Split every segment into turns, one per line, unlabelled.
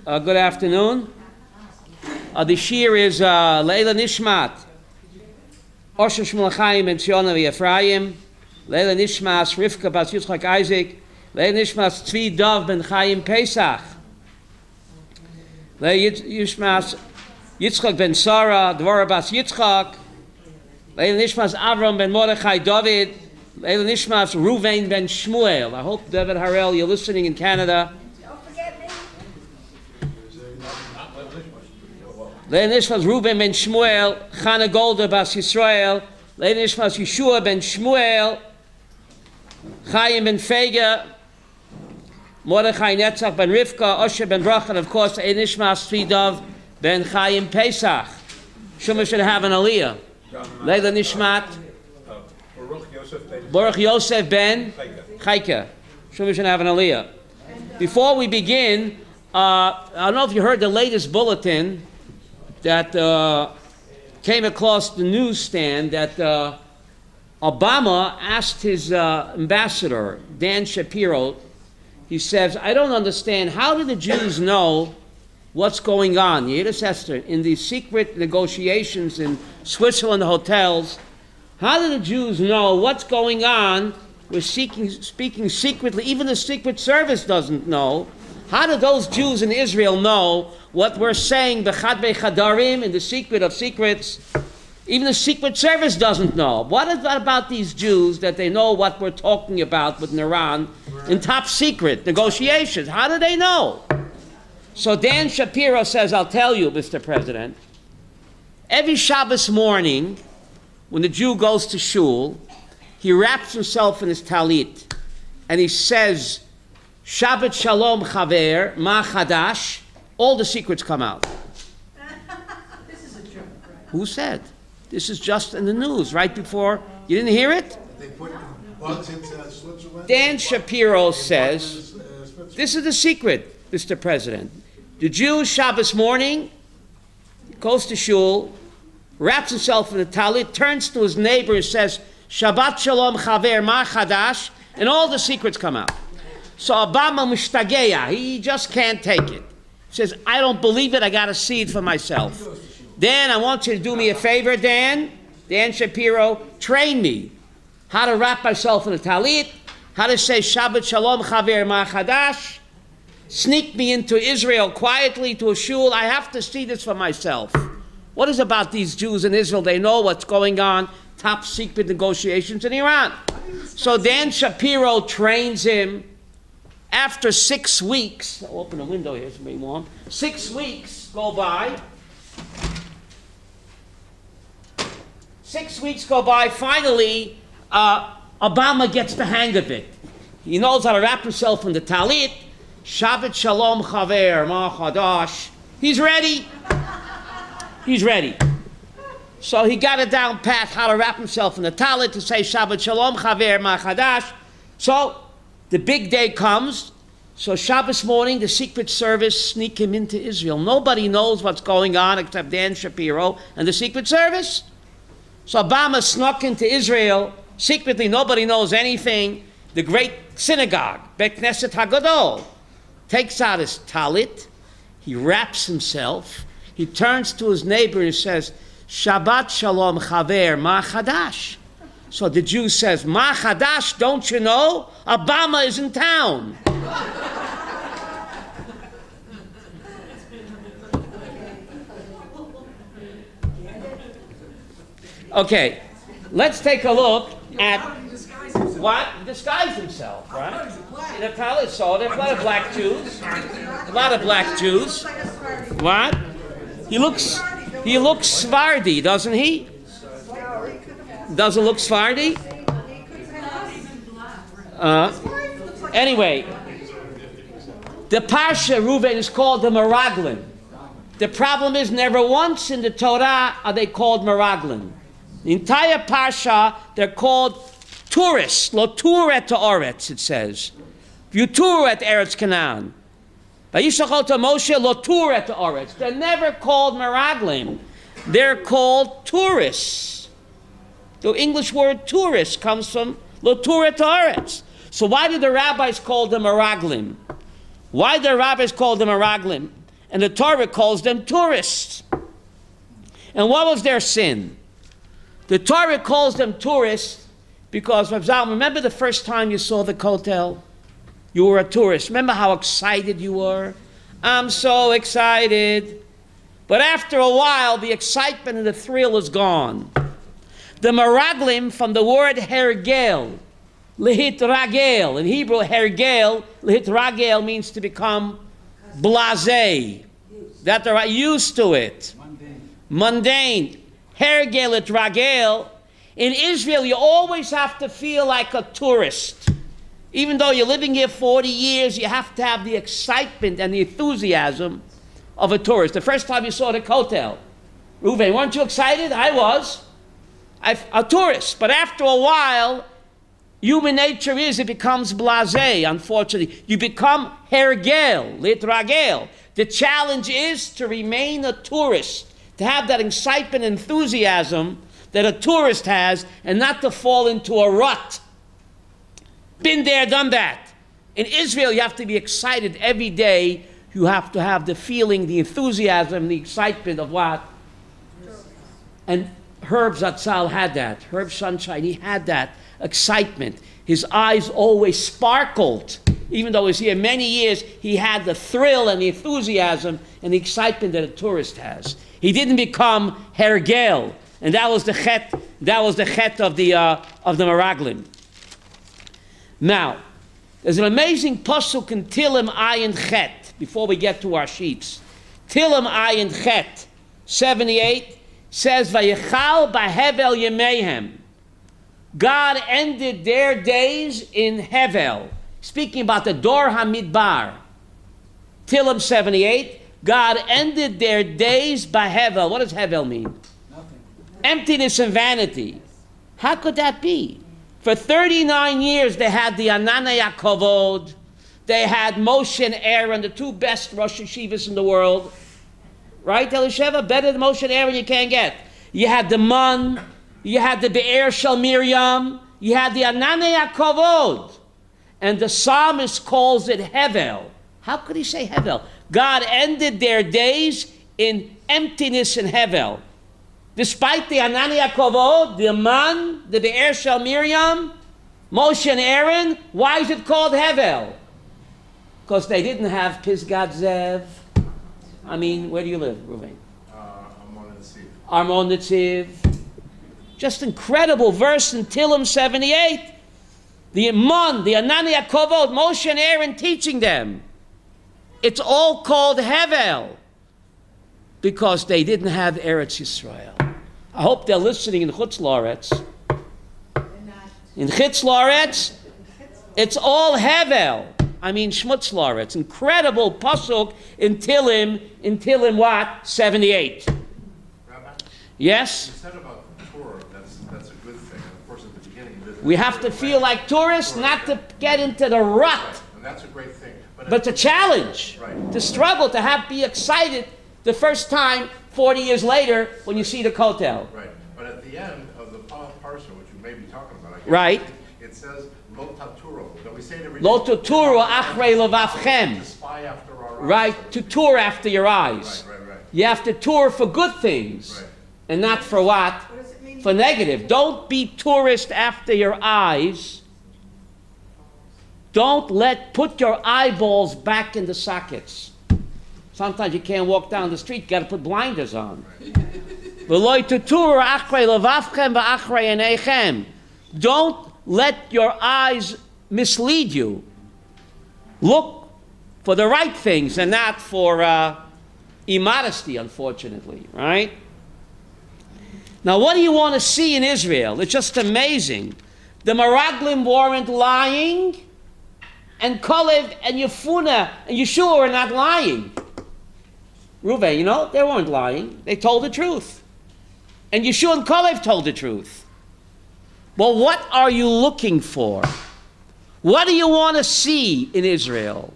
Good afternoon. The shir is Leila Nishmat, Osher Shmuel Chaim ben Tziona v'Ephraim, Leila Nishmas Rivka bas Yitzchak Isaac, Leila Nishmas Tzvi Dov ben Chaim Pesach, Leila Nishmas Yitzchak ben Sarah, Dvorah bas Yitzchak, Leila Nishmas Avram ben Mordechai David, Leila Nishmas Ruvain ben Shmuel. I hope, David Harel, you're listening in Canada. Leila Nishmas Ruben ben Shmuel, Chana Golda bas Yisrael, Leila Nishmas Yeshua ben Shmuel, Chaim ben Fega, Mordechai Netzach ben Rivka, Osher ben Bracha, and of course, Leila Nishmas Tzvi ben Chaim Pesach. Shuma should have an aliyah. Leila Nishmat Baruch Yosef ben Chaika. Shuma should have an aliyah. Before we begin, I don't know if you heard the latest bulletin that came across the newsstand that Obama asked his ambassador, Dan Shapiro, he says, I don't understand, how do the Jews know what's going on? Yiddish Esther, in these secret negotiations in Switzerland hotels, how do the Jews know what's going on? We're speaking secretly, even the Secret Service doesn't know. How do those Jews in Israel know what we're saying, b'chad b'chadarim, in the secret of secrets? Even the Secret Service doesn't know. What is that about these Jews that they know what we're talking about with Iran in top secret negotiations? How do they know? So Dan Shapiro says, I'll tell you, Mr. President, every Shabbos morning, when the Jew goes to shul, he wraps himself in his talit, and he says, Shabbat Shalom Chaver, Ma Chadash, all the secrets come out.
This is a joke, right?
Who said? This is just in the news, right before. You didn't hear it?
They put bugs into Switzerland?
Dan Shapiro says, this is the secret, Mr. President. The Jew, Shabbos morning, goes to shul, wraps himself in the talit, turns to his neighbor and says, Shabbat Shalom Chaver, Ma Chadash, and all the secrets come out. So Obama mushtageya, he just can't take it. He says, I don't believe it, I got to see it for myself. Dan, I want you to do me a favor, Dan Shapiro, train me how to wrap myself in a talit, how to say Shabbat Shalom Chaver Ma Chadash, sneak me into Israel quietly to a shul. I have to see this for myself. What is about these Jews in Israel? They know what's going on, top secret negotiations in Iran. So Dan Shapiro trains him. After 6 weeks, I'll open the window here, it's very warm. 6 weeks go by. 6 weeks go by. Finally, Obama gets the hang of it. He knows how to wrap himself in the talit. Shabbat Shalom Chaver Ma Chadash. He's ready. He's ready. So he got it down pat how to wrap himself in the talit to say Shabbat Shalom Chaver Ma Chadash. So the big day comes, so Shabbos morning, the Secret Service sneak him into Israel. Nobody knows what's going on except Dan Shapiro and the Secret Service. So Obama snuck into Israel secretly. Nobody knows anything. The great synagogue, Bet Knesset HaGadol, takes out his talit. He wraps himself. He turns to his neighbor and says, Shabbat Shalom Chaver Ma Chadash. So the Jew says, Ma Chadash, don't you know? Obama is in town. Okay, let's take a look at what? He disguised himself, right? In a talit, so there's a lot of black Jews. A lot of black Jews. What? He looks Sephardi, doesn't he? Doesn't look Sephardi? Anyway, the Parsha Reuven is called the Meraglim. The problem is never once in the Torah are they called Meraglim. The entire Parsha, they're called tourists. Lo turet to Oretz, it says. You tour at Eretz Canaan. Vayishachol to Moshe lo turet to Oretz. They're never called Meraglim. They're called tourists. The English word tourist comes from lo turet to Oretz. So why do the rabbis call them Meraglim? Why do the rabbis call them Meraglim? And the Torah calls them tourists. And what was their sin? The Torah calls them tourists because, remember the first time you saw the Kotel? You were a tourist. Remember how excited you were? I'm so excited. But after a while, the excitement and the thrill is gone. The Meraglim, from the word hergel, lihit ragel. In Hebrew, hergel, lihit ragel means to become blasé. That they're used to it. Mundane. Hergel et ragel. In Israel, you always have to feel like a tourist. Even though you're living here 40 years, you have to have the excitement and the enthusiasm of a tourist. The first time you saw the Kotel, Reuven, weren't you excited? I was. A tourist. But after a while, human nature is it becomes blasé, unfortunately. You become hergel, litragel. The challenge is to remain a tourist, to have that excitement and enthusiasm that a tourist has, and not to fall into a rut. Been there, done that. In Israel, you have to be excited every day. You have to have the feeling, the enthusiasm, the excitement of what? And Herb Zatzal had that. Herb Sunshine, he had that excitement. His eyes always sparkled. Even though he was here many years, he had the thrill and the enthusiasm and the excitement that a tourist has. He didn't become hergel. And that was the chet, of the Meraglim. Now, there's an amazing pasuk in Tilim Ayin Chet, before we get to our sheets. Tilim Ayin Chet, 78, says, Vayichal b'hevel yemehem. God ended their days in Hevel. Speaking about the Dor HaMidbar. Tilim 78, God ended their days by Hevel. What does Hevel mean? Nothing. Emptiness and vanity. How could that be? For 39 years, they had the Ananei HaKavod. They had Moshe and Aaron, the two best Rosh Yeshivas in the world. Right, Elisheva? Better than Moshe and Aaron you can't get. You had the Man. You had the Be'er Shel Miriam. You had the Ananei HaKavod. And the psalmist calls it Hevel. How could he say Hevel? God ended their days in emptiness and Hevel. Despite the Ananei HaKavod, the Man, the Be'er Shel Miriam, Moshe and Aaron, why is it called Hevel? Because they didn't have Pisgat Zev. I mean, where do you live, Reuven? Armon Netziv. Just incredible verse in Tilim 78. The Iman, the Ananei HaKavod, Moshe and Aaron teaching them. It's all called Hevel because they didn't have Eretz Yisrael. I hope they're listening in Chutz La'aretz. In Chutz La'aretz, it's all Hevel. I mean Shmutz La'aretz. Incredible pasuk in Tilim what? 78.
Rabbi,
yes?
you said about Torah, that's a good thing. Of course, at the beginning,
we have to feel like tourists, not to get into the rut.
Right. And that's a great thing.
But it's a challenge.
Right.
To struggle, to be excited the first time 40 years later when you see the Kotel.
Right. But at the end of the parsha, which you may be talking about, I guess,
right.
It says Lo Taturo. That we say it every day.
Lo Taturo achrei levavchem.
To spy after our eyes.
Right. To tour after your eyes.
Right.
You have to tour for good things.
Right.
And not for what?
What does it mean?
For negative. Don't be tourist after your eyes. Don't put your eyeballs back in the sockets. Sometimes you can't walk down the street, you got to put blinders on. Don't let your eyes mislead you. Look for the right things and not for immodesty, unfortunately, right? Now, what do you want to see in Israel? It's just amazing. The Meraglim weren't lying, and Kalev and Yefuna and Yeshua were not lying. Reuven, you know, they weren't lying. They told the truth. And Yeshua and Kalev told the truth. Well, what are you looking for? What do you want to see in Israel?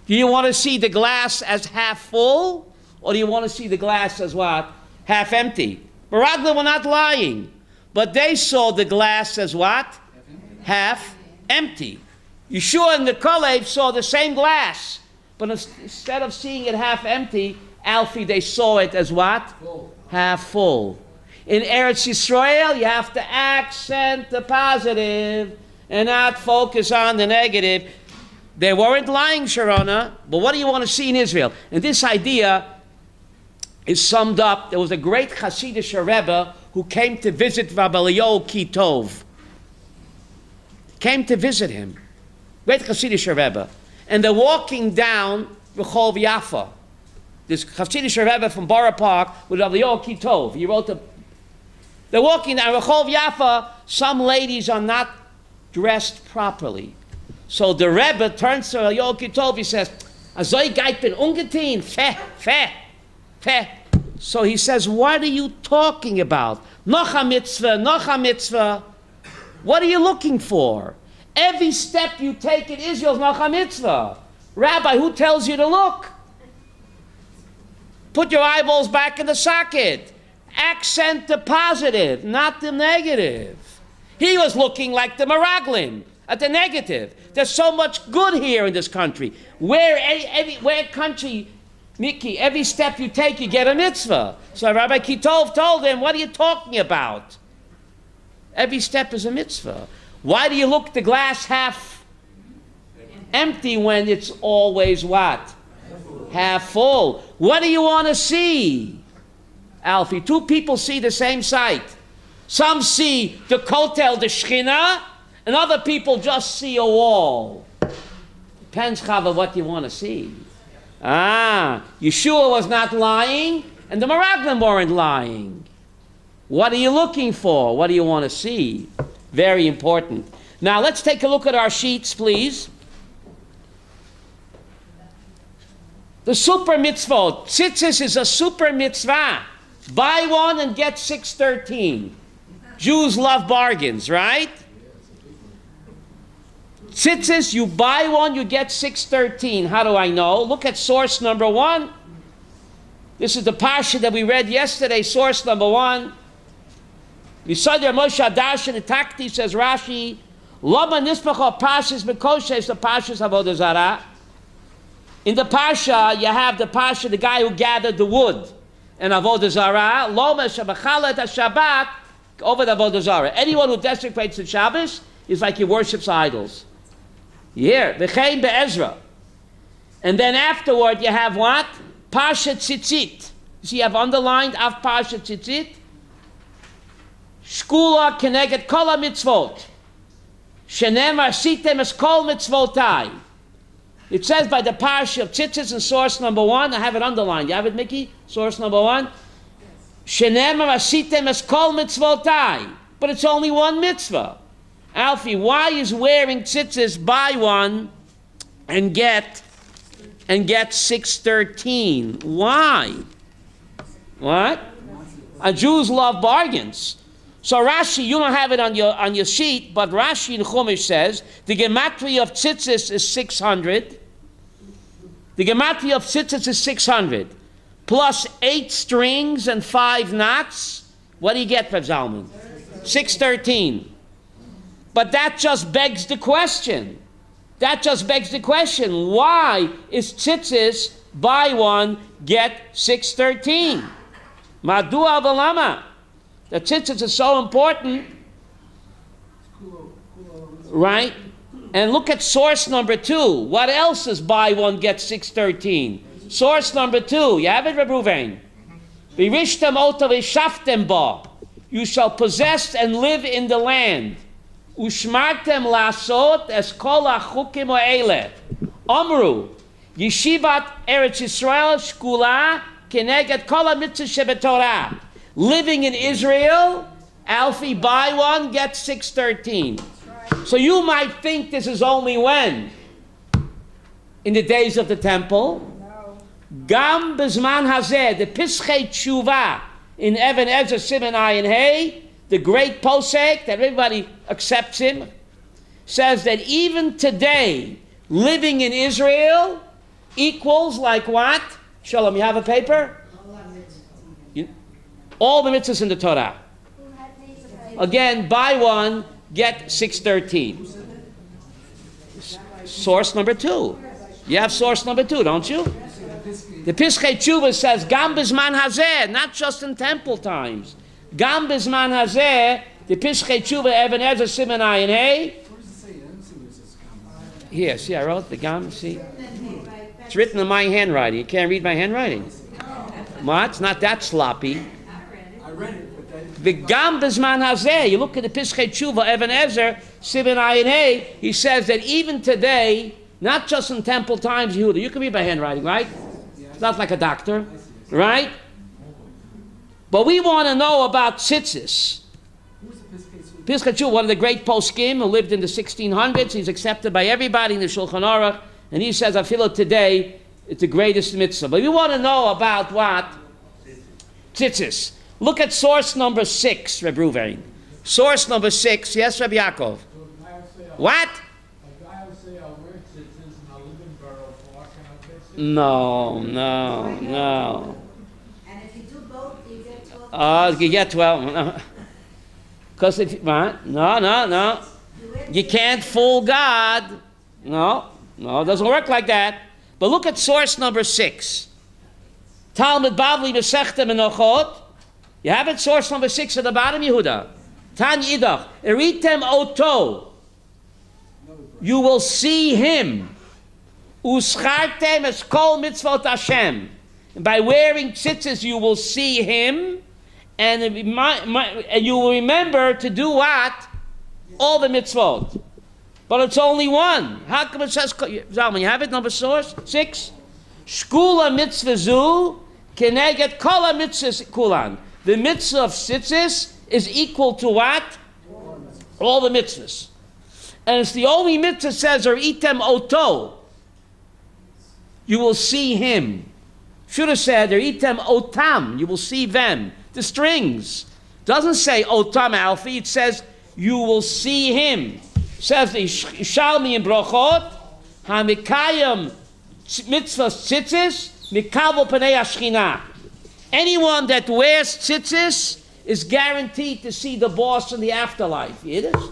Do you want to see the glass as half full? Or do you want to see the glass as what? Half empty. Meraglim were not lying. But they saw the glass as what? Half empty. Yeshua and the Kalev saw the same glass. But instead of seeing it half empty, Alfie, they saw it as what?
Full.
Half full. In Eretz Yisrael, you have to accent the positive and not focus on the negative. They weren't lying, Sharona, but what do you want to see in Israel? And this idea is summed up. There was a great Hasidic Rebbe who came to visit Rabbi Eliyahu Kitov. Came to visit him. Great Hasidic Rebbe. And they're walking down Rehov Yafa. This Hasidic Rebbe from Borough Park with Rabbi Eliyahu Kitov. He wrote they're walking down Rehov Yafa. Some ladies are not dressed properly. So the Rebbe turns to Rabbi Eliyahu Kitov. He says, Azoi geit bin ungeteen, feh. So he says, what are you talking about? Noch a mitzvah. What are you looking for? Every step you take in Israel is noch a mitzvah. Rabbi, who tells you to look? Put your eyeballs back in the socket. Accent the positive, not the negative. He was looking like the Meraglim, at the negative. There's so much good here in this country. Where country, Mickey, every step you take, you get a mitzvah. So Rabbi Kitov told him, what are you talking about? Every step is a mitzvah. Why do you look at the glass half empty when it's always what? Half full. What do you want to see? Alfie, two people see the same sight. Some see the kotel, the shechina, and other people just see a wall. Depends, Chava, what you want to see. Yeshua was not lying, and the Meraglim weren't lying. What are you looking for? What do you want to see? Very important. Now, let's take a look at our sheets, please. The super mitzvot. Tzitzis is a super mitzvah. Buy one and get 613. Jews love bargains, right? Tzitzis, you buy one, you get 613. How do I know? Look at source number 1. This is the parsha that we read yesterday, source number 1. V'sadar Moshe Adash and Takti, says Rashi, Lama Nispacha Pashas Mekoshe is the Pashas Avodah Zarah. In the parsha, you have the parsha, the guy who gathered the wood, and Avodah Zarah. Loma Shabachalat Shabbat over the Avodah Zarah. Anyone who desecrates the Shabbos is like he worships idols. Here, V'chein be'ezra. And then afterward, you have what? Parsha Tzitzit. You see, you have underlined Av Parsha Tzitzit. Shkula keneget kol mitzvot. Shenemar sitem es kol mitzvotai. It says by the parsha of Tzitzis in source number 1. I have it underlined. You have it, Mickey? Source number 1. Shenemar sitem es kol mitzvotai. But it's only one mitzvah. Alfie, why is wearing tzitzis buy one and get 613? Why? What? Jews love bargains. So Rashi, you don't have it on your sheet, but Rashi in Chumash says the gematria of tzitzis is 600. The gematria of tzitzis is 600 plus 8 strings and 5 knots. What do you get, Rav Zalman? 613. But that just begs the question. Why is tzitzis buy one, get 613? Madua v'lama. The tzitzis is so important. Right? And look at source number 2. What else is buy one, get 613? Source number 2. You have it, Reb Ruvain? V'rishtem ota v'shaftem ba. You shall possess and live in the land. Ushmartem lasot es kol hachukim ha'eleh. Amru, Yeshivat Eretz Yisrael shkula keneget kol hamitzvah shebetorah. Living in Israel, Alfie, buy one, get 613. So you might think this is only when? In the days of the temple? No. Gam bezman hazeh, the Pischei Tshuva in Even Ezra Siman Ayin Hey, the great posek that everybody accepts him, says that even today, living in Israel equals like what? Shalom, you have a paper? All the mitzvahs in the Torah. Again, buy one, get 613. Source number 2. You have source number 2, don't you? The Pischei Tshuva says, Gam Bizman Hazeh, not just in temple times. Gam Bizman Hazeh, the Pischei Tshuva, Even Ezer, Siman Ayin Hey. Here, see, I wrote the Gam, see? It's written in my handwriting. You can't read my handwriting. What? It's not that sloppy.
I read it, but
The Gam Bizman Hazeh, you look at the Pischei Tshuva, Even Ezer, Siman Ayin Hey, he says that even today, not just in temple times, Yehuda, you can read my handwriting, right? It's not like a doctor, right? But we want to know about tzitzis. Pischei Tshuva, one of the great poskim who lived in the 1600s. He's accepted by everybody in the Shulchan Aruch. And he says, I feel it today, it's the greatest mitzvah. But we want to know about what? Tzitzis. Look at source number 6, Reb Ruvain. Source number 6, yes, Reb Yaakov. What? No.
And if you do both, you get 12.
You get 12. Because if what? No. You can't fool God. No, it doesn't work like that. But look at source number 6. Talmud Bavli Masechta Menachot. You have it, source number 6 at the bottom, Yehuda. Tan Yidach. Eritem Oto. You will see him. Uschartem es kol mitzvot Hashem. And by wearing tzitzis, you will see him, and you will remember to do what? All the mitzvot. But it's only one. How come it says, Zalman, you have it, number source? 6? Shkula mitzvah zu keneget kol mitzvahs kulan. The mitzvah of tzitzis is equal to what? All the mitzvahs. And it's the only mitzvah that says, or item oto. You will see him. Should have said, or item otam. You will see them. The strings. Doesn't say otam alfi. It says, you will see him. It says, Yishalmi in Brochot, Hamikayim mitzvah tzitzis, Mikavo panei ashchina. Anyone that wears tzitzis is guaranteed to see the boss in the afterlife. It is.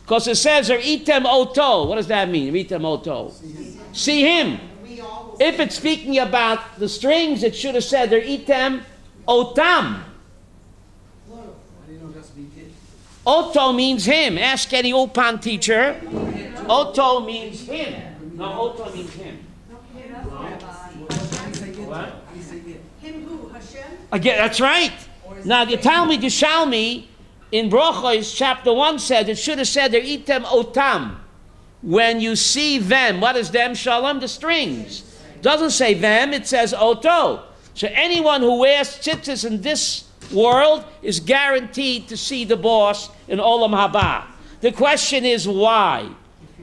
Because it says, or item oto. What does that mean? Item oto. See him. If it's speaking about the strings, it should have said, or item otam. Oto means him. Ask any Ulpan teacher. Oto means him. No, Oto means him. What?
Him who? Hashem?
Again, that's right. Now, the Talmud Yishalmi in Brochos, chapter 1 said, it should have said, there item otam. When you see them, what is them, Shalom? The strings. Doesn't say them, it says oto. So anyone who wears tzitzis in this world is guaranteed to see the boss in Olam Haba. The question is why?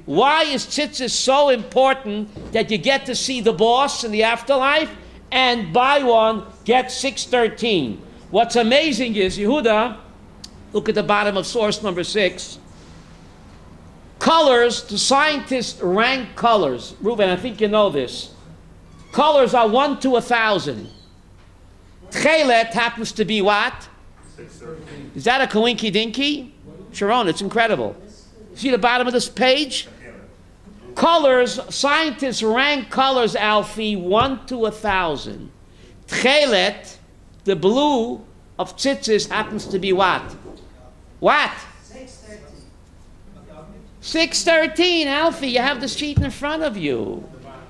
Why is tzitzis so important that you get to see the boss in the afterlife, and buy one, get 613? What's amazing is, Yehuda, look at the bottom of source number 6. Colors, the scientists rank colors. Reuben, I think you know this. Colors are 1 to 1,000. Tchelet happens to be what?
613.
Is that a coinky dinky? Sharon, it's incredible. See the bottom of this page? Colors, scientists rank colors, Alfie, 1 to 1,000. Tchelet, the blue of tzitzis, happens to be what? What?
613.
613, Alfie, you have the sheet in front of you.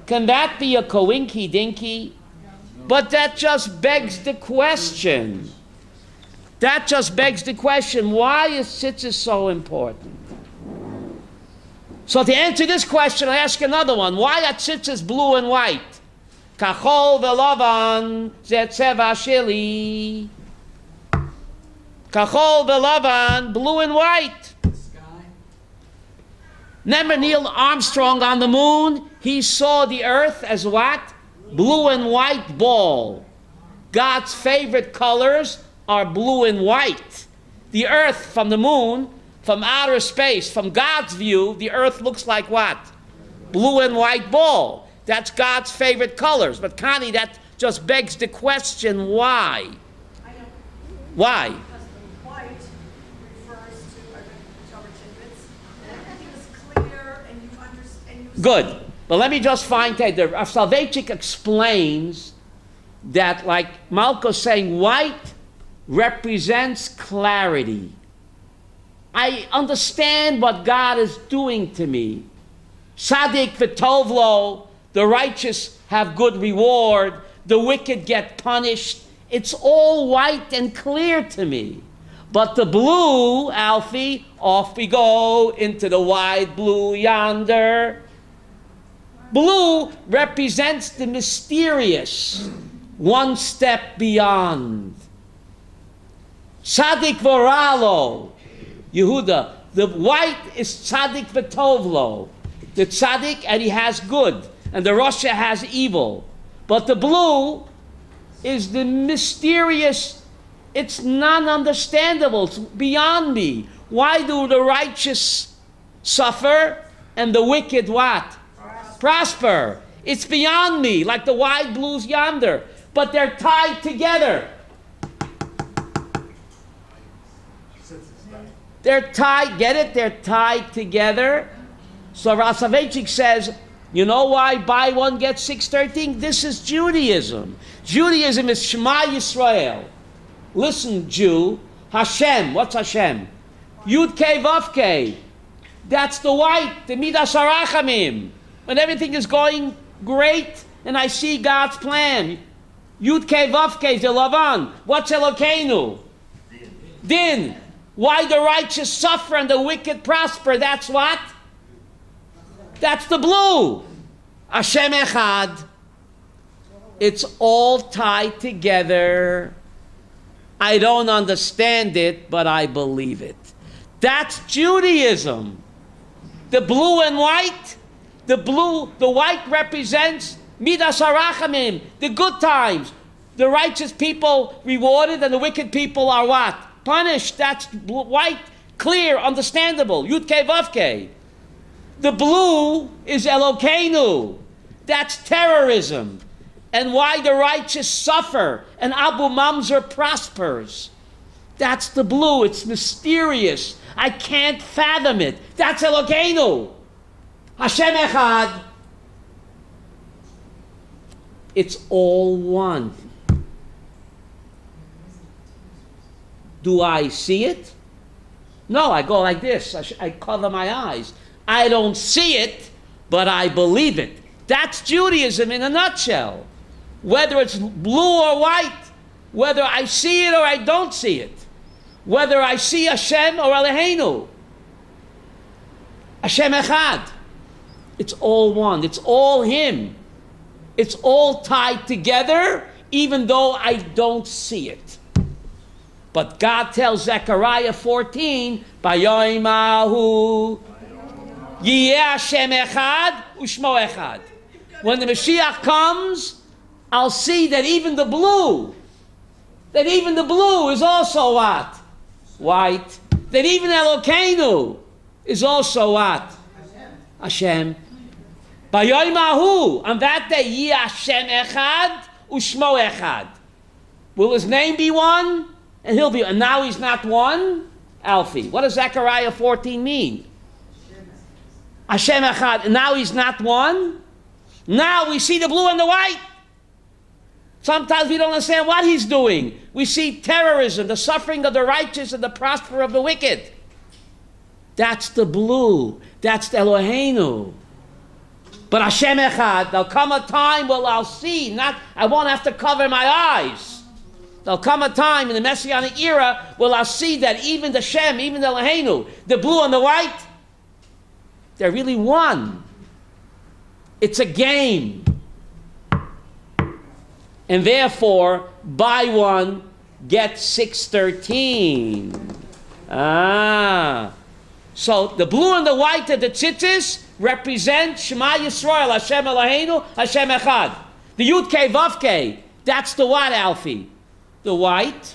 Can that be a coinky dinky? But that just begs the question. That just begs the question, why is tzitzis so important? So to answer this question, I ask another one. Why are tzitzis blue and white? Kachol v'lavan zeh tzeva sheli. Kachol v'lavan, blue and white. Remember Neil Armstrong on the moon? He saw the earth as what? Blue and white ball. God's favorite colors are blue and white. The earth from the moon, from outer space, from God's view, the earth looks like what? Blue and white ball. That's God's favorite colors. But Connie, that just begs the question, why?
I know.
Why?
Because the white refers to, I read Torah tidbits, and everything is clear and you understand.
Good. But let me just find that Rav Soloveitchik explains that, like Malko's saying, white represents clarity. I understand what God is doing to me. Tzaddik v'tovlo, the righteous have good reward, the wicked get punished. It's all white and clear to me. But the blue, Alfie, off we go into the wide blue yonder. Blue represents the mysterious, one step beyond. Tzaddik v'ralo, Yehuda, the white is tzaddik v'tovlo. The tzaddik, and he has good, and the Rasha has evil. But the blue is the mysterious, it's non-understandable, it's beyond me. Why do the righteous suffer and the wicked what? Prosper. It's beyond me, like the wide blues yonder. But they're tied together. They're tied, get it? They're tied together. So Rav Soloveitchik says, you know why buy one, get 613? This is Judaism. Judaism is Shema Yisrael. Listen, Jew. Hashem. What's Hashem? Yud Kei Vav Kei. That's the white, the Midas HaRachamim. When everything is going great and I see God's plan. Yud Kei Vav Kei, the Lavan. What's Elokeinu? Din. Why the righteous suffer and the wicked prosper? That's what? That's the blue. Hashem Echad. It's all tied together. I don't understand it, but I believe it. That's Judaism. The blue and white, the white represents Midas HaRachamim, the good times. The righteous people rewarded and the wicked people are what? Punished. That's white, clear, understandable. Yud Kei Vav Kei. The blue is Elokeinu. That's terrorism. And why the righteous suffer and Abu Mamzer prospers. That's the blue. It's mysterious. I can't fathom it. That's Elokeinu. Hashem Echad. It's all one. Do I see it? No, I go like this. I cover my eyes. I don't see it, but I believe it. That's Judaism in a nutshell. Whether it's blue or white, whether I see it or I don't see it, whether I see Hashem or Eloheinu. Hashem Echad. It's all one. It's all Him. It's all tied together, even though I don't see it. But God tells Zechariah 14, Bayoimahu Yeh Hashem Echad Ushmo Echad. When the Mashiach comes, I'll see that even the blue is also what? White. That even Elokeinu is also what? Hashem. Bayoimahu, on that day, Yeh Hashem Echad Ushmo Echad. Will His name be one? And He'll be, and now He's not one? Alfie, what does Zechariah 14 mean? Hashem Echad, and now He's not one? Now we see the blue and the white. Sometimes we don't understand what He's doing. We see terrorism, the suffering of the righteous and the prosper of the wicked. That's the blue. That's the Eloheinu. But Hashem Echad, there'll come a time where I'll see, I won't have to cover my eyes. There'll come a time in the Messianic era where I'll see that even the Shem, even the Eloheinu, the blue and the white, they're really one. It's a game. And therefore, buy one, get 613. So the blue and the white of the tzitzis represent Shema Yisrael, Hashem Eloheinu, Hashem Echad. The Yud Kei Vav Kei, that's the what, Alfie? The white,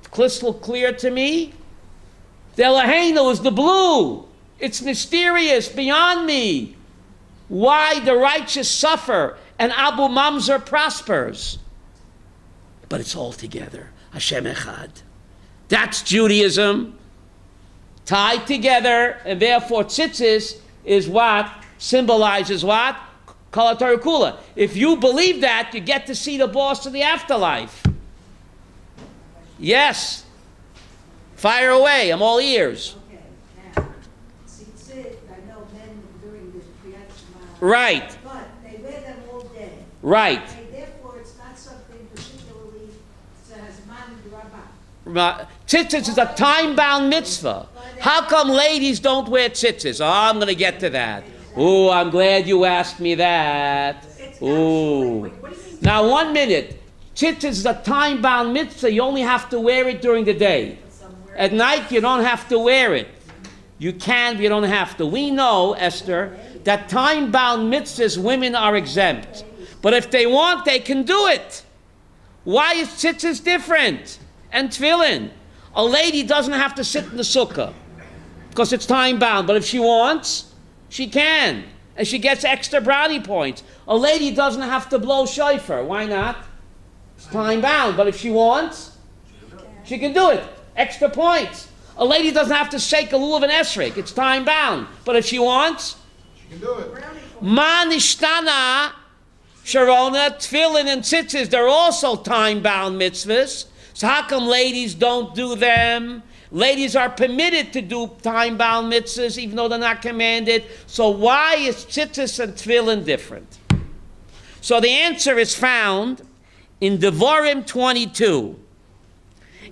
crystal clear to me. The Eloheinu is the blue. It's mysterious, beyond me. Why the righteous suffer and Abu Mamzer prospers. But it's all together. Hashem Echad. That's Judaism. Tied together, and therefore tzitzis is what? Symbolizes what? Kol HaTorah Kula. If you believe that, you get to see the boss of the afterlife. Yes. Fire away. I'm all ears.
Okay, now, Tzitzit, I know men during this Kriyat Shema.
Right.
But they wear them all day.
Right.
Okay, therefore, it's not something particularly that has man Rabbi.
Tzitzis is a time-bound mitzvah. How come ladies don't wear tzitzis? Oh, I'm going to get to that. Oh, I'm glad you asked me that. Oh. Now, 1 minute. Tzitzis is a time-bound mitzvah. You only have to wear it during the day. At night, you don't have to wear it. You can, but you don't have to. We know, Esther, that time-bound mitzvahs, women are exempt. But if they want, they can do it. Why is tzitzis different? And tefillin. A lady doesn't have to sit in the sukkah because it's time-bound. But if she wants, she can. And she gets extra brownie points. A lady doesn't have to blow shofar. Why not? It's time-bound. But if she wants, she can do it. Extra points. A lady doesn't have to shake a lulav and esrog. It's time-bound. But if she wants,
She can do it.
Ma nishtana, Sharona, tefillin, and tzitzis, they're also time-bound mitzvahs. So how come ladies don't do them? Ladies are permitted to do time-bound mitzvahs even though they're not commanded. So why is tzitzis and tefillin different? So the answer is found in Devarim 22.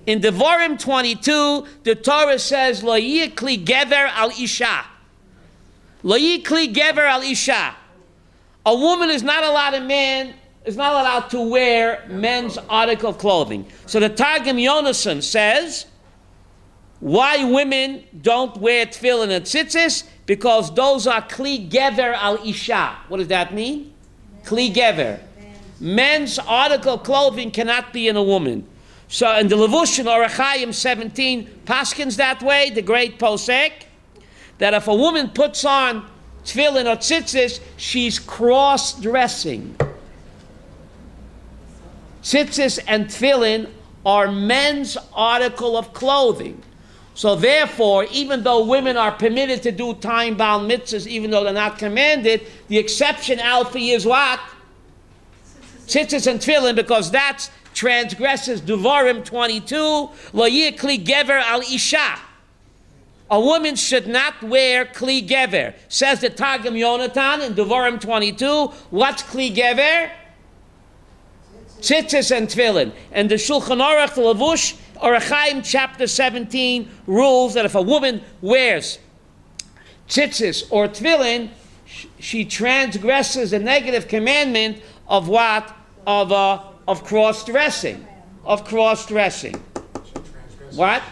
In Devarim 22, the Torah says, Lo yikli gever al isha. Lo yikli gever al isha. A woman is not allowed to wear men's article of clothing. So the Targum Yonason says, why women don't wear tefillin and tzitzis? Because those are kli gever al isha. What does that mean? Kli gever. Men's article of clothing cannot be in a woman. So in the Levushin Orach Chaim 17, Paskins that way, the great posek, that if a woman puts on tefillin or tzitzis, she's cross-dressing. Tzitzis and tefillin are men's article of clothing. So therefore, even though women are permitted to do time-bound mitzvahs, even though they're not commanded, the exception, Alfie, is what? Tzitzis and tefillin, because that's transgresses Devarim 22, Lo yikli gever al isha. A woman should not wear kli gever. Says the Targum Yonatan in Devarim 22, what's kli gever? Tzitzis and tefillin. And the Shulchan Aruch, the Levush, Orach Chaim chapter 17 rules that if a woman wears tzitzis or tefillin, she transgresses the negative commandment of what? Of cross-dressing. Of cross-dressing. What?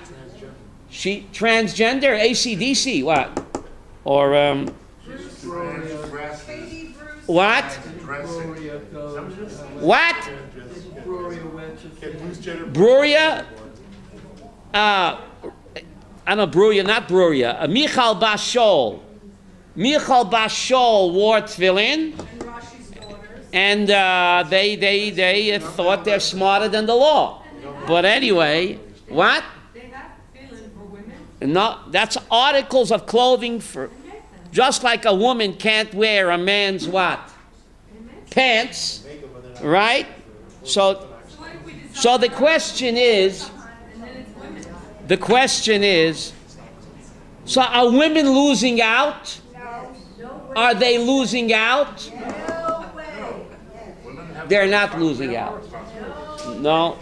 She transgender, ACDC, what? Or, what? What? Bruria? I know Bruria, not Bruria. Michal Bashol. Michal Bashol wore tefillin. And they thought they're smarter than the law. But anyway, what?
They have tefillin for women.
No, that's articles of clothing for, just like a woman can't wear a man's what? Pants, right? So the question is, so are women losing out? Are they losing out? They're not losing out. No.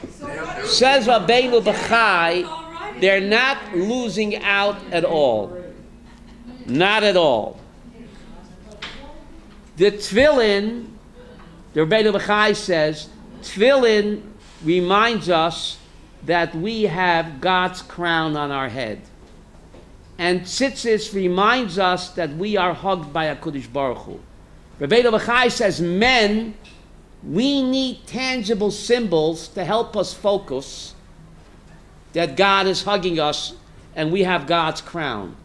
Says Rabbeinu B'chai, they're not losing out at all. Not at all. The tefillin, the Rabbeinu B'chai says, tefillin reminds us that we have God's crown on our head. And tzitzis reminds us that we are hugged by HaKadosh Baruch Hu. Rabbeinu B'chai says, men, we need tangible symbols to help us focus that God is hugging us and we have God's crown.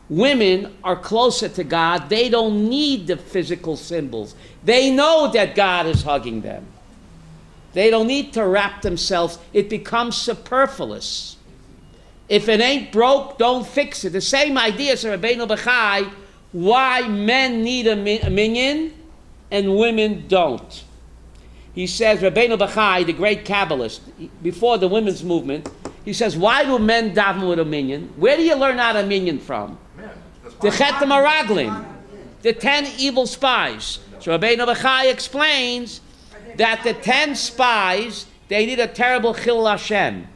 Women are closer to God. They don't need the physical symbols. They know that God is hugging them. They don't need to wrap themselves. It becomes superfluous. If it ain't broke, don't fix it. The same idea as Rabbeinu B'chai, why men need a minyan. and women don't. He says, Rabbeinu Bachai, the great Kabbalist, before the women's movement, he says, why do men daven with a minyan? Where do you learn out a minyan from? The Chet Maraglim, the 10 evil spies. So Rabbeinu Bachai explains that the 10 spies, they need a terrible Chil Hashem.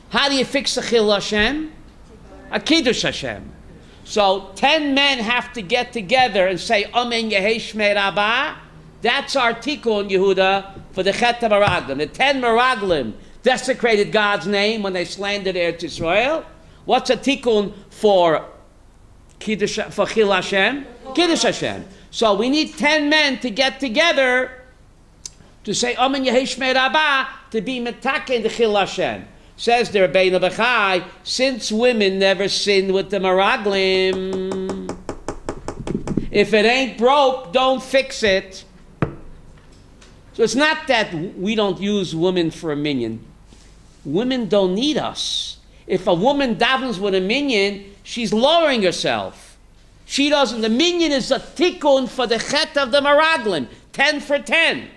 How do you fix the Chil Hashem? A Kiddush Hashem. So 10 men have to get together and say, Amen Yehei Shmei Rabbah. That's our tikkun, Yehuda, for the Chet Maraglim. The 10 Maraglim desecrated God's name when they slandered Eretz Yisrael. What's a tikkun for Kiddush, for Chil Hashem? Kiddush Hashem. So we need 10 men to get together to say Amen Yehei Shmei Rabbah, to be metake in the Chil Hashem. Says the Rabbeinu Bachai, since women never sinned with the Maraglim, if it ain't broke, don't fix it. So it's not that we don't use women for a minyan. Women don't need us. If a woman davens with a minyan, she's lowering herself. She doesn't. The minyan is a tikkun for the chet of the Maraglim. 10 for 10.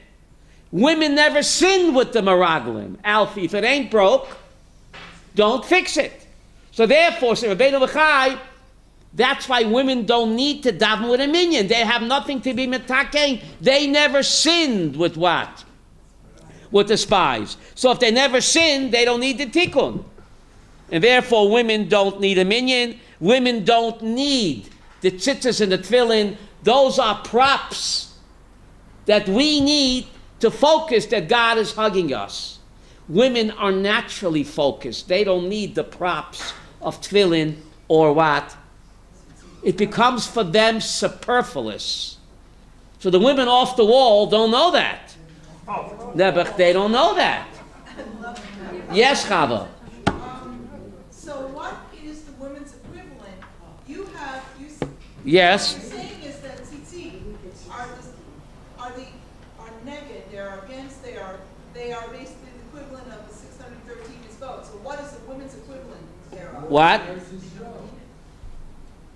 Women never sinned with the Maraglim. Alfie, if it ain't broke, don't fix it. So therefore, said Rabbeinu Bachai, that's why women don't need to daven with a minyan. They have nothing to be metakein. They never sinned with what? With the spies. So if they never sinned, they don't need the tikkun. And therefore, women don't need a minyan. Women don't need the tzitzis and the tefillin. Those are props that we need to focus that God is hugging us. Women are naturally focused. They don't need the props of tefillin or what? It becomes for them superfluous. So the women off the wall don't know that. They don't know that. Yes, Chava.
So what is the women's equivalent?
Yes.
What you're saying is that Tzitzit are negative, they're against, they are basically the equivalent of the 613 votes. So what is the women's equivalent thereof?
What?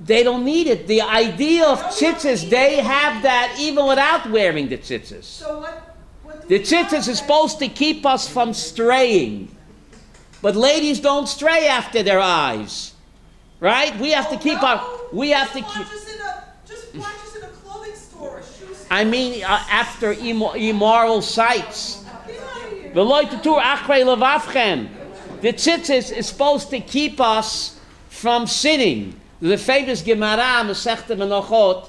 They don't need it. The idea of tzitzis, they have that even without wearing the tzitzis.
So what do
The
we
tzitzis
know
is supposed to keep us from straying. But ladies don't stray after their eyes. Right? We have to keep our... We have to keep...
Just watch us in a clothing store, a shoe store.
I mean, after immoral sights. The tzitzis is supposed to keep us from sinning. The famous Gemara, Masechta Menachot,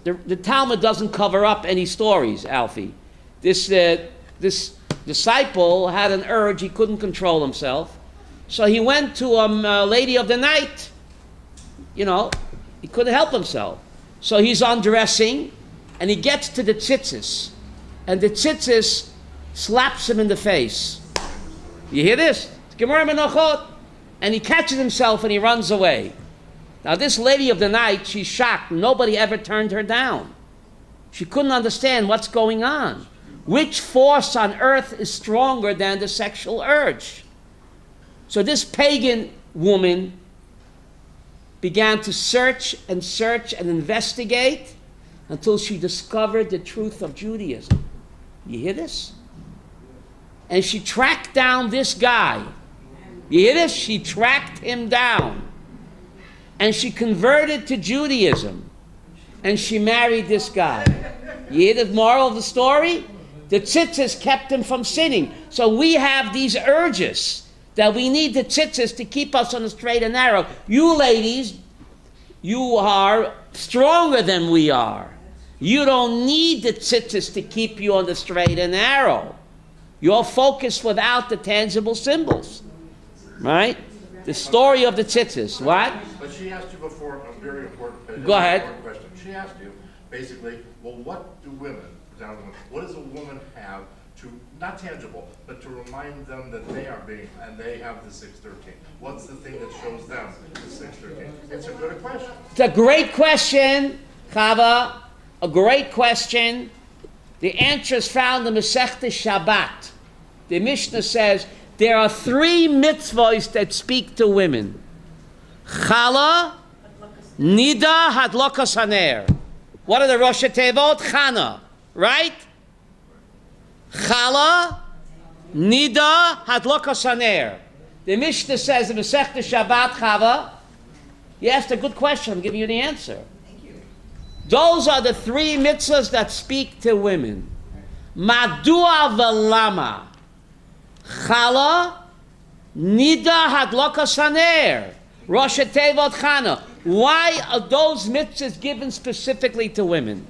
the Talmud doesn't cover up any stories, Alfie. This disciple had an urge, he couldn't control himself. So he went to a lady of the night. You know, he couldn't help himself. So he's undressing, and he gets to the tzitzis. And the tzitzis slaps him in the face. You hear this? It's Gemara Menachot. And he catches himself and he runs away. Now this lady of the night, she's shocked. Nobody ever turned her down. She couldn't understand what's going on. Which force on earth is stronger than the sexual urge? So this pagan woman began to search and investigate until she discovered the truth of Judaism. You hear this? And she tracked down this guy. You hear this? She tracked him down. And she converted to Judaism. And she married this guy. You hear the moral of the story? The tzitzis kept him from sinning. So we have these urges that we need the tzitzis to keep us on the straight and narrow. You ladies, you are stronger than we are. You don't need the tzitzis to keep you on the straight and narrow. You're focused without the tangible symbols. Right? The story of the tzitzis. What?
But she asked you before a very important,
Go ahead.
question. She asked you, basically, well, what do women, what does a woman have to, not tangible, but to remind them that they are being, and they have the 613? What's the thing that shows them the 613? It's a good question.
It's a great question, Chava. A great question. The answer is found in Masechta Shabbat. The Mishnah says, there are 3 mitzvahs that speak to women. Chala, Nida hadlokas haner. What are the Rosh Tevot? Chana, right? Chala, Nida hadlokas haner. The Mishnah says in Masechta Shabbat Chava, you asked a good question, I'm giving you the answer. Those are the three mitzvahs that speak to women. Madua v'lama. Chala, Nida hadlokas haner. Rosh Tevot Chana. Why are those mitzvahs given specifically to women?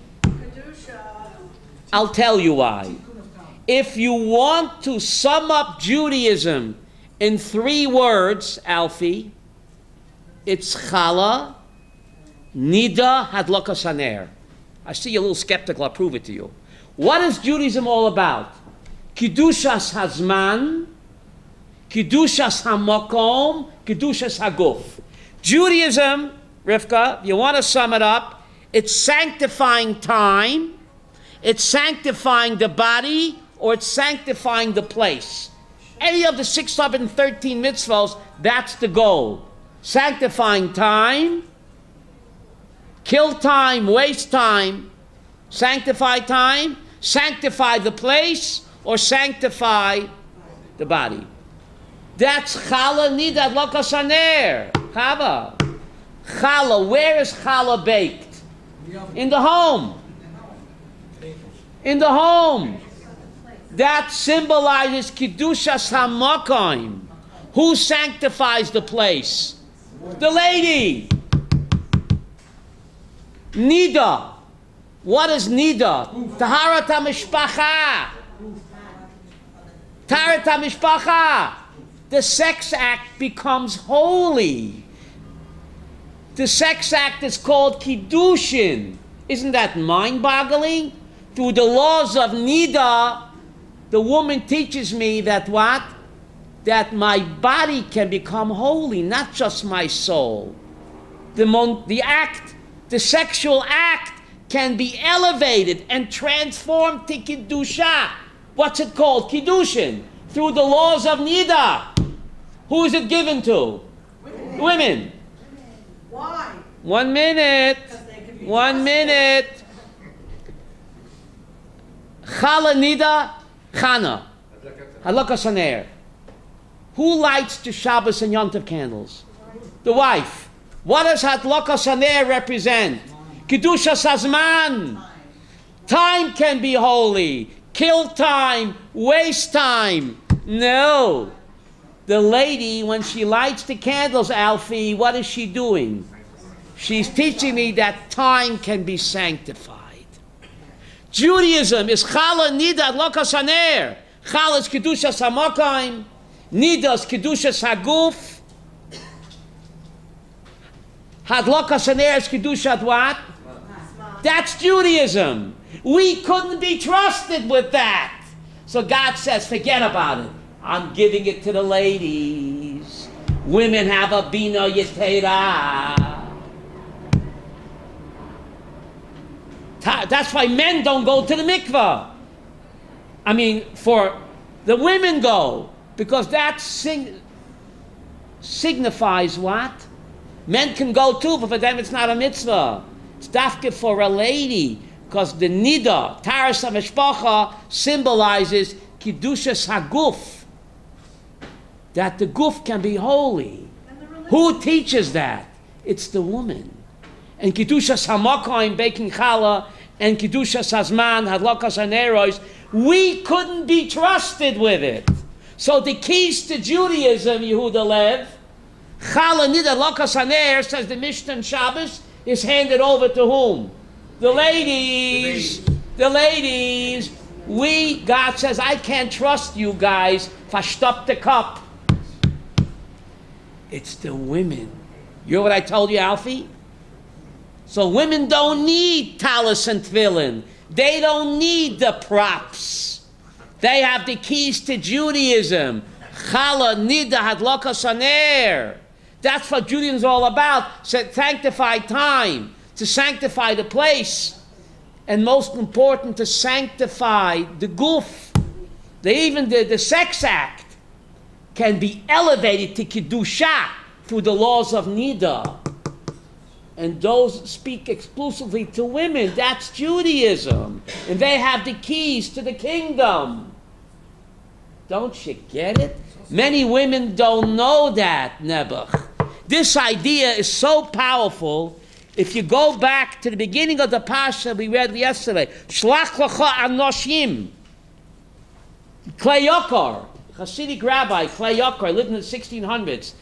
I'll tell you why. If you want to sum up Judaism in 3 words, Alfie, it's Chala, Nida, Hadlokas Haner. I see you're a little skeptical, I'll prove it to you. What is Judaism all about? Kiddushas Hazman, Kiddushas Hamakom, Kiddushas Haguf. Judaism, Rivka, if you want to sum it up, it's sanctifying time, it's sanctifying the body, or it's sanctifying the place. Any of the 613 mitzvahs, that's the goal. Sanctifying time, kill time, waste time, sanctify time, sanctify the place, or sanctify the body. That's Chala Nida Hadlokas Haner. Chava. Challah, where is challah baked? In the home. In the home. That symbolizes Kiddushas HaMakom. Who sanctifies the place? The lady. Nida. What is Nida? Taharat HaMishpacha. Taharat HaMishpacha. The sex act becomes holy. The sex act is called Kiddushin. Isn't that mind-boggling? Through the laws of Nida, the woman teaches me that what? That my body can become holy, not just my soul. The act, the sexual act, can be elevated and transformed to Kiddusha. What's it called? Kiddushin. Through the laws of Nida. Who is it given to? Women.
Why?
1 minute. 1 minute. Chala Nida Chana. Hadlokas Haner. Who lights the Shabbos and Yom Tov candles? The wife. What does Hadlokas Haner represent? Kedushas Hazman. Time can be holy. Kill time. Waste time. No. The lady, when she lights the candles, Alfie, what is she doing? She's teaching me that time can be sanctified. Judaism is Chala Nida Hadlokas Haner. Chala is Kedushas HaMakom. Nida is Kedushas Haguf. Hadlokas Haner is Kedushat what? That's Judaism. We couldn't be trusted with that. So God says, forget about it. I'm giving it to the ladies. Women have a bina yetera. That's why men don't go to the mikvah. I mean, for the women go, because that signifies what? Men can go too, but for them it's not a mitzvah. It's dafke for a lady, because the nida, taras ha-mishpacha, symbolizes kiddushas haguf, that the guf can be holy. Who teaches that? It's the woman. And kiddushas hamakom, baking challah, and kiddushas hazman, hadlokas haneros, we couldn't be trusted with it. So the keys to Judaism, Yehuda Lev, challah nida hadlokas haner, says the Mishnah Shabbos, is handed over to whom? The ladies. The ladies. God says, I can't trust you guys. Verstop the cup. It's the women. You know what I told you, Alfie? So women don't need talis and tefillin. They don't need the props. They have the keys to Judaism. Chala nida hadlokas haner. That's what Judaism is all about. Sanctify time, to sanctify the place, and most important, to sanctify the guf. Even the sex act can be elevated to Kiddusha through the laws of Nida. and those speak exclusively to women. That's Judaism. And they have the keys to the kingdom. Don't you get it? Many women don't know that, Nebuch. This idea is so powerful. If you go back to the beginning of the Pasha we read yesterday, Shlach Lacha Anoshim, Klei Yokar, Hasidic rabbi, Klei Yokar, lived in the 1600s.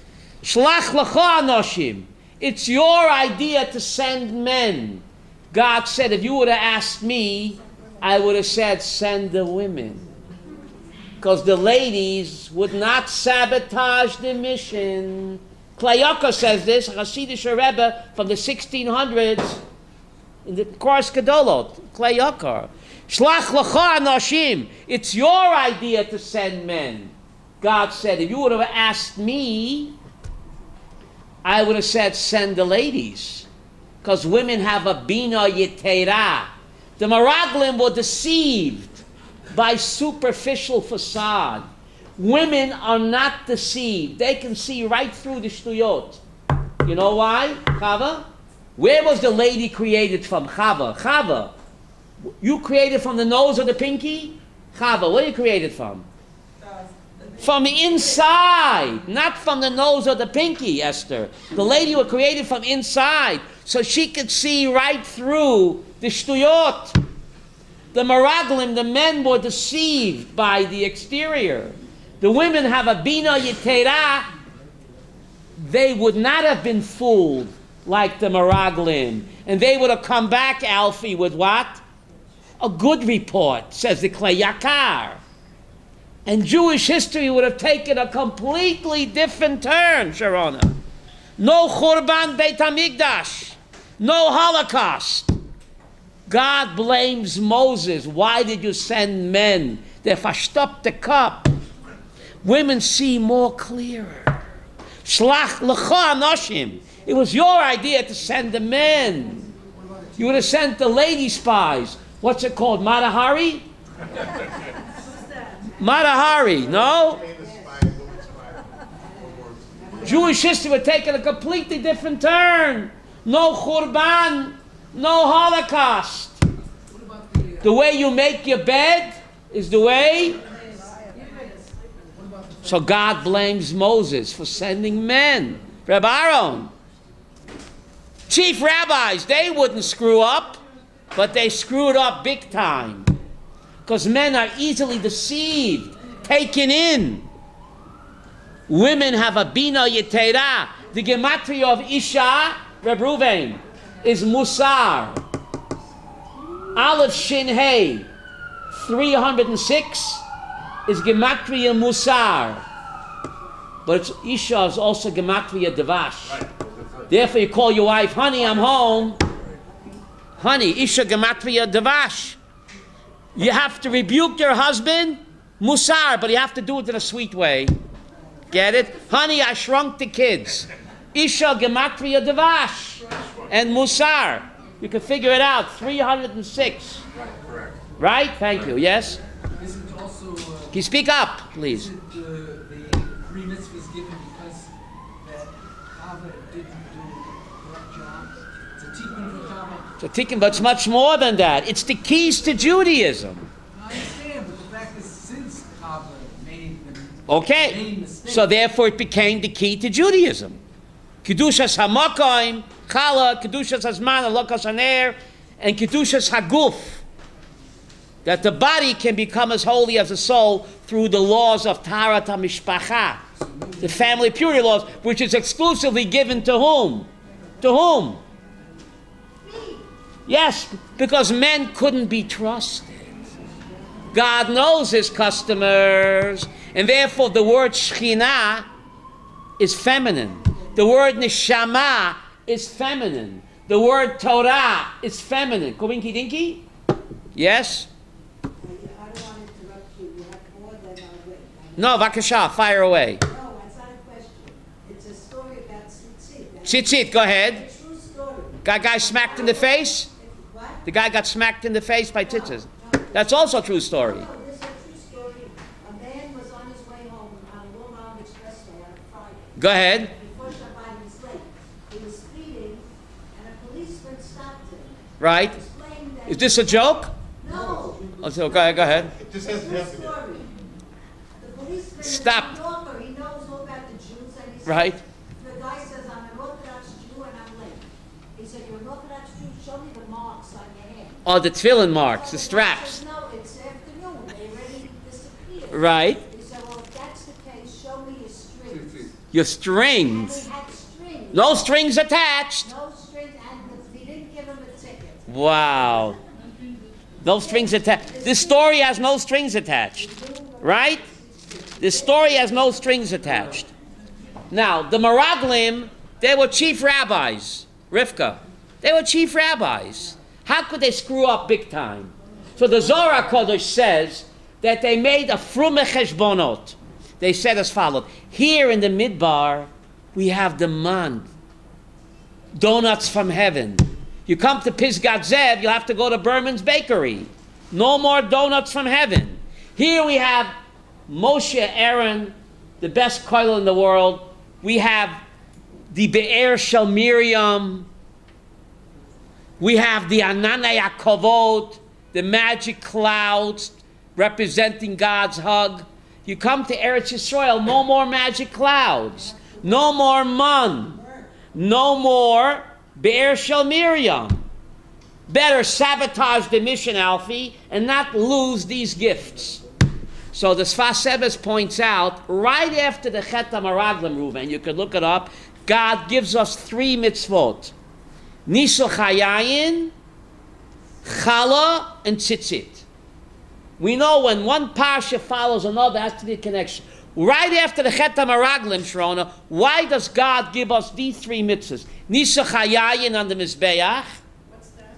Shlach Lacha Anoshim. It's your idea to send men. God said, if you would have asked me, I would have said, send the women. Because the ladies would not sabotage the mission. Klayaka says this, Hasidic Rebbe from the 1600s, in the Kors Gedolot, Klayaka. Shlach Lacha Anoshim. It's your idea to send men. God said, if you would have asked me, I would have said, send the ladies. Because women have a bina yetera. The Meraglim were deceived by superficial facade. Women are not deceived. They can see right through the shtuyot. You know why, Chava? Where was the lady created from, Chava? Chava, you created from the nose or the pinky? Chava, where are you created from? From the inside, not from the nose or the pinky, Esther. The lady was created from inside, so she could see right through the shtuyot. The Meraglim, the men were deceived by the exterior. The women have a bina yetera. They would not have been fooled like the Meraglim. And they would have come back, Alfie, with what? A good report, says the Klei Yakar. And Jewish history would have taken a completely different turn, Sharona. No Churban Beit HaMikdash. No Holocaust. God blames Moses. Why did you send men? They verstopped the cup. Women see more clearer. Shlach Lecha Anoshim. It was your idea to send the men. You would have sent the lady spies. What's it called? Matahari? Matahari, no? Jewish history would take a completely different turn. No Churban, no Holocaust. The way you make your bed is the way. So God blames Moses for sending men. Rabbi Aaron, chief rabbis, they wouldn't screw up, but they screwed up big time. Because men are easily deceived, taken in. Women have a bina yetera. The gematria of Isha, Reb Ruvain, is Musar. Aleph Shin Hey, 306 is gematria Musar. But Isha is also gematria Devash. Therefore you call your wife, honey, I'm home. Honey, Isha gematria Devash. You have to rebuke your husband, Musar, but you have to do it in a sweet way. Get it? Honey, I shrunk the kids. Isha gematria Devash and Musar. You can figure it out. 306.
Right, correct.
Right? Thank you. Yes?
Isn't also...
Can you speak up, please?
Isn't the three mitzvahs given because that Chava didn't do the correct job? It's a tikkun for Chava.
So tikkun, but it's much more than that. It's the keys to Judaism.
I understand, but the fact is, since Chava made the
Okay.
mistake...
So therefore it became the key to Judaism. Kedushas HaMakoim, Chala, Kedushas HaZman, Alokas HaNer, and Kedushas HaGuf. That the body can become as holy as the soul through the laws of Taharat HaMishpacha, the family purity laws, which is exclusively given to whom? To whom? Yes, because men couldn't be trusted. God knows his customers, and therefore the word Shekhinah is feminine. The word Neshama is feminine. The word Torah is feminine. Kovinki Dinky? Yes?
I don't want to interrupt you. You have more than I'll wait.
No, Vakasha, fire away.
No, it's not a question. It's a story about Tzitzit.
Tzitzit, go ahead.
It's a true story.
Guy smacked in the face?
What?
The guy got smacked in the face by tzitzit. That's also a true story.
No, this is a true story. A man was on his way home on a Long Island Expressway on a Friday.
Go ahead.
Before Shabbat, he was late. He was speeding, and
right?
explain that.
Is this a joke?
No.
So, go ahead.
This has to
True
have to be.
story. The policeman
Stop.
in New Yorker, he knows all about the Jews, and he said,
Right.
the guy says, I'm an Orthodox Jew and I'm late. He said, you're an Orthodox Jew, show me the marks on your hand.
Oh, the tefillin marks, the
So guy
straps.
says, no, it's afternoon, they already disappeared.
Right.
He said, well, if that's the case, show me your strings.
Your
And
strings.
he had strings.
No strings attached.
No strings, and he didn't give him a ticket.
Wow. No strings attached. This story has no strings attached. Right? This story has no strings attached. Now, the Meraglim, they were chief rabbis. Rivka. They were chief rabbis. How could they screw up big time? So the Zohar Kodesh says that they made a frume cheshbonot. They said as follows. Here in the Midbar, we have the man. Donuts from heaven. You come to Pisgat Zev, you'll have to go to Berman's Bakery. No more donuts from heaven. Here we have Moshe Aaron, the best koil in the world. We have the Be'er Shel Miriam. We have the Ananei HaKavod, the magic clouds representing God's hug. You come to Eretz Yisrael, no more magic clouds. No more man. No more Be'er Shel Miriam. Better sabotage the mission, Alfie, and not lose these gifts. So the Sfas Emes points out, right after the Chet HaMaraglim, Reuven, you can look it up, God gives us 3 mitzvot. Nisuch Hayayin, Chala, and Tzitzit. We know when one parsha follows another, has to be a connection. Right after the Chet HaMaraglim, Shrona, why does God give us these 3 mitzvahs? Nisuch Hayayin on the Mizbeach.
What's that?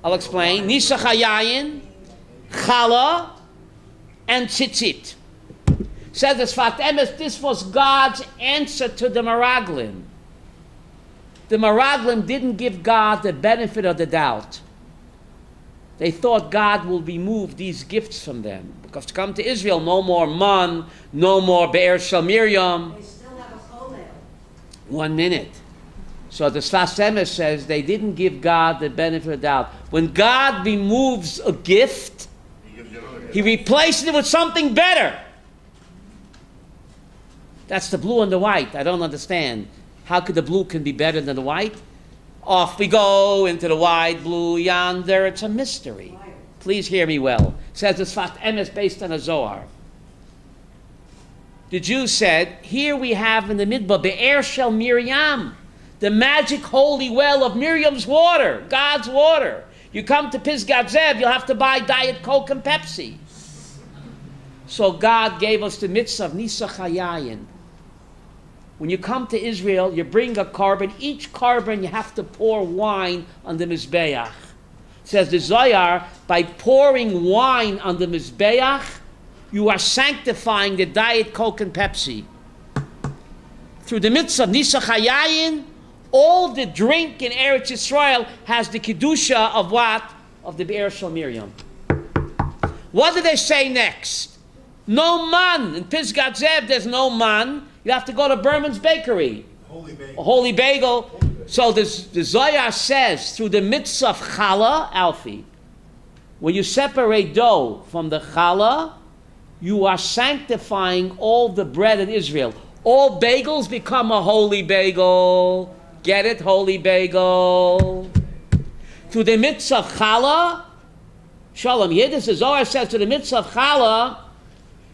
I'll explain. Nisuch Hayayin, Chala, and Tzitzit. Says the Sfas Emes, this was God's answer to the Meraglim. The Meraglim didn't give God the benefit of the doubt. They thought God will remove these gifts from them. Because to come to Israel, no more man, no more Be'er Shel Miriam.
They still have a cholel.
1 minute. So the Sfas Emes says they didn't give God the benefit of the doubt. When God removes a gift,
He gives you another gift.
He replaces it with something better. That's the blue and the white. I don't understand. How could the blue can be better than the white? Off we go into the wide blue yonder. It's a mystery. Please hear me well. It says the Sfas Emes based on a Zohar. The Jews said, here we have in the Midbar, Be'er Shel Miriam, the magic holy well of Miriam's water, God's water. You come to Pisgat Zev, you'll have to buy Diet Coke and Pepsi. So God gave us the mitzvah of Nisuch Hayayin. When you come to Israel, you bring a carbon. Each carbon you have to pour wine on the Mizbeach. Says the Zohar, by pouring wine on the Mizbeach, you are sanctifying the Diet Coke and Pepsi. Through the mitzvah of Nisuch Hayayin, all the drink in Eretz Yisrael has the Kedusha of what? Of the Be'er Shel Miriam. What do they say next? No man. In Pisgat Zev, there's no man. You have to go to Berman's Bakery.
Holy bagel.
A holy bagel. So the Zohar says, through the mitzvah of challah, Alfie, when you separate dough from the challah, you are sanctifying all the bread in Israel. All bagels become a holy bagel. Get it? Holy bagel. Through the mitzvah of challah, Shalom, here this is Zohar says, to the mitzvah of challah,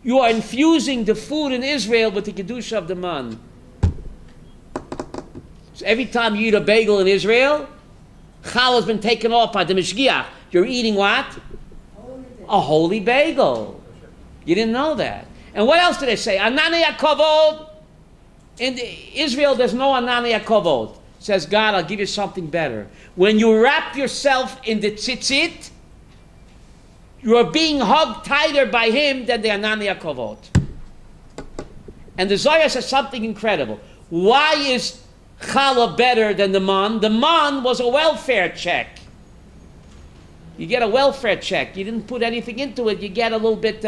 you are infusing the food in Israel with the kedusha of the man. So every time you eat a bagel in Israel, challah has been taken off by the mishgiach. You're eating what? A holy bagel. You didn't know that. And what else did they say? Ananei HaKavod. In Israel, there's no Ananei HaKavod. Says God, I'll give you something better. When you wrap yourself in the Tzitzit, you are being hugged tighter by Him than the Ananei HaKavod. And the Zohar says something incredible. Why is challah better than the man? The man was a welfare check. You get a welfare check. You didn't put anything into it. You get a little bit,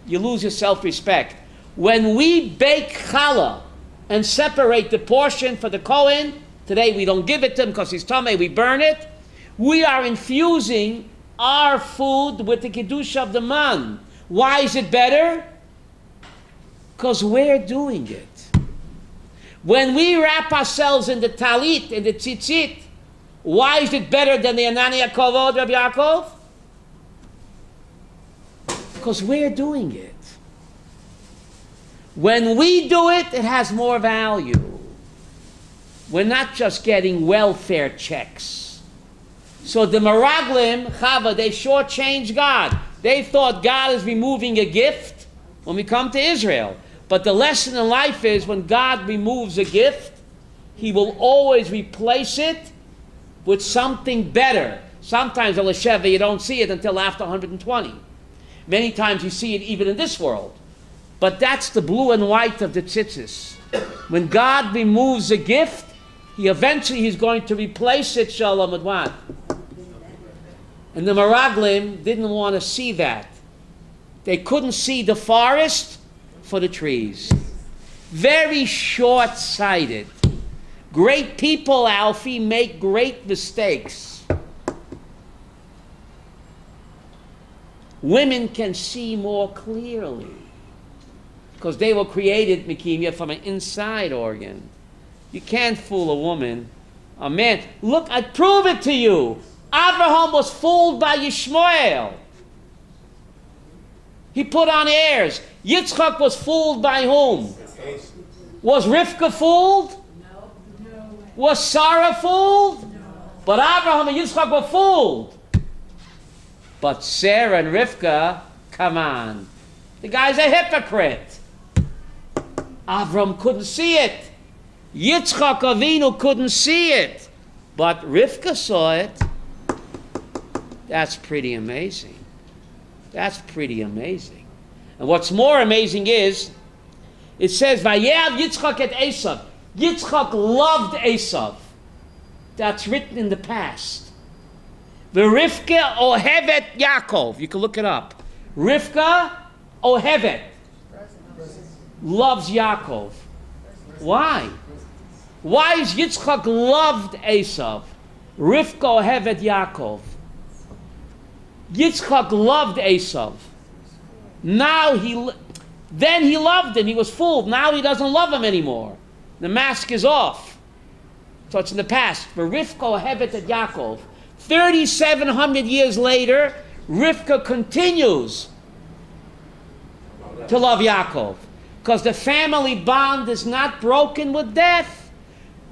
you lose your self-respect. When we bake challah and separate the portion for the Kohen, today we don't give it to him because he's tamei, we burn it. We are infusing our food with the Kedusha of the man. Why is it better? Because we're doing it. When we wrap ourselves in the talit, in the tzitzit, why is it better than the Anani Yakovod, Rabbi Yaakov? Because we're doing it. When we do it, it has more value. We're not just getting welfare checks. So the Meraglim, Chava, they shortchanged God. They thought God is removing a gift when we come to Israel. But the lesson in life is when God removes a gift, He will always replace it with something better. Sometimes, Elisheva, you don't see it until after 120. Many times you see it even in this world. But that's the blue and white of the tzitzis. When God removes a gift, He's going to replace it, Shalom, with what? And the Meraglim didn't want to see that. They couldn't see the forest for the trees. Very short-sighted. Great people, Alfie, make great mistakes. Women can see more clearly because they were created, Mekimia, from an inside organ. You can't fool a woman. A man, look, I prove it to you. Abraham was fooled by Yishmael. He put on heirs. Yitzchak was fooled by whom? Was Rivka fooled? No. Was Sarah fooled? No. But Abraham and Yitzchak were fooled. But Sarah and Rivka, come on. The guy's a hypocrite. Abraham couldn't see it. Yitzchak Avinu couldn't see it. But Rivka saw it. That's pretty amazing. That's pretty amazing. And what's more amazing is, it says, Vayev Yitzchak et Esav. Yitzchak loved Esav. That's written in the past. Rivka ohevet Yaakov. You can look it up. Rivka ohevet. Loves Yaakov. Why? Why is Yitzchak loved Esav? Rivka ohevet Yaakov. Yitzchak loved Esav. Then he loved him. He was fooled. Now he doesn't love him anymore. The mask is off. So it's in the past. For Rivka ohevet et Yaakov. 3,700 years later, Rivka continues to love Yaakov. Because the family bond is not broken with death.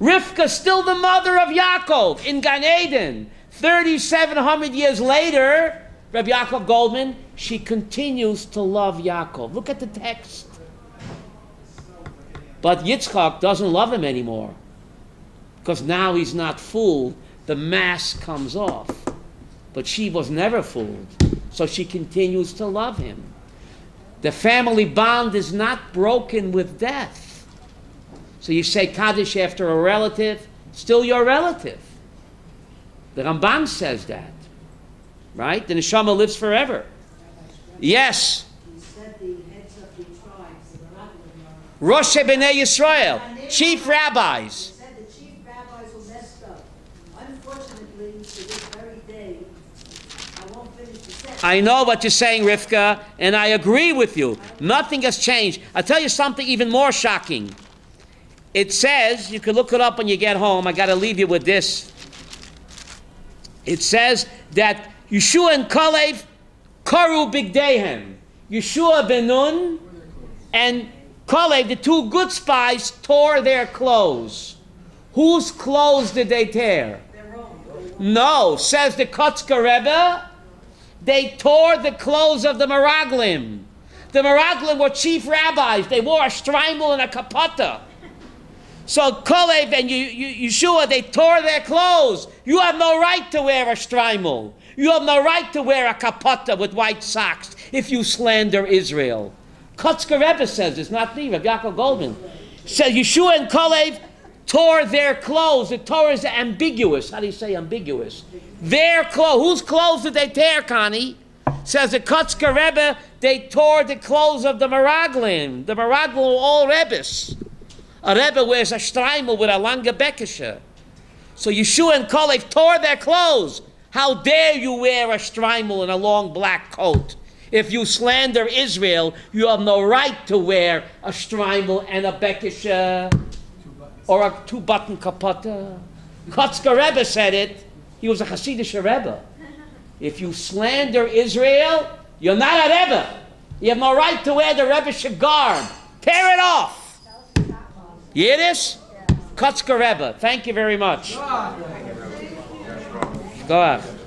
Rivka's still the mother of Yaakov in Gan Eden. 3,700 years later, Rabbi Yaakov Goldman, she continues to love Yaakov. Look at the text. But Yitzchak doesn't love him anymore. Because now he's not fooled. The mask comes off. But she was never fooled. So she continues to love him. The family bond is not broken with death. So you say Kaddish after a relative, still your relative. The Ramban says that. Right? The neshama lives forever. Yes.
He said the heads of the tribes, the
Rosh Bnei Yisrael, chief rabbis.
He said the chief rabbis were messed up. Unfortunately, to this very day, I won't finish the sentence.
I know what you're saying, Rivka, and I agree with you. Nothing has changed. I'll tell you something even more shocking. It says, you can look it up when you get home. I got to leave you with this. It says that Yeshua and Kalev karu bigdehem. Yeshua ben Nun and Kalev, the two good spies, tore their clothes. Whose clothes did they tear?
Their own.
No, says the Kotzker Rebbe, they tore the clothes of the Meraglim. The Meraglim were chief rabbis. They wore a shtreimel and a kapata. So Kalev and Yeshua, they tore their clothes. You have no right to wear a shtreimel. You have no right to wear a kapata with white socks if you slander Israel. Kotzker Rebbe says this, not me, Rabbi Yaakov Goldman. Says Yeshua and Kalev tore their clothes. The Torah is ambiguous. How do you say ambiguous? Their clothes. Whose clothes did they tear, Connie? Says the Kotzker Rebbe, they tore the clothes of the Meraglim. The Meraglim were all Rebbes. A Rebbe wears a shtreimel with a lange bekeshe. So Yeshua and Kalev tore their clothes. How dare you wear a shtreimel and a long black coat? If you slander Israel, you have no right to wear a shtreimel and a bekisha or a two-button kapata. Kotzker Rebbe said it. He was a Hasidic Rebbe. If you slander Israel, you're not a Rebbe. You have no right to wear the Rebbe's garb. Tear it off. You hear this? Kotzker Rebbe. Thank you very much. Go ahead.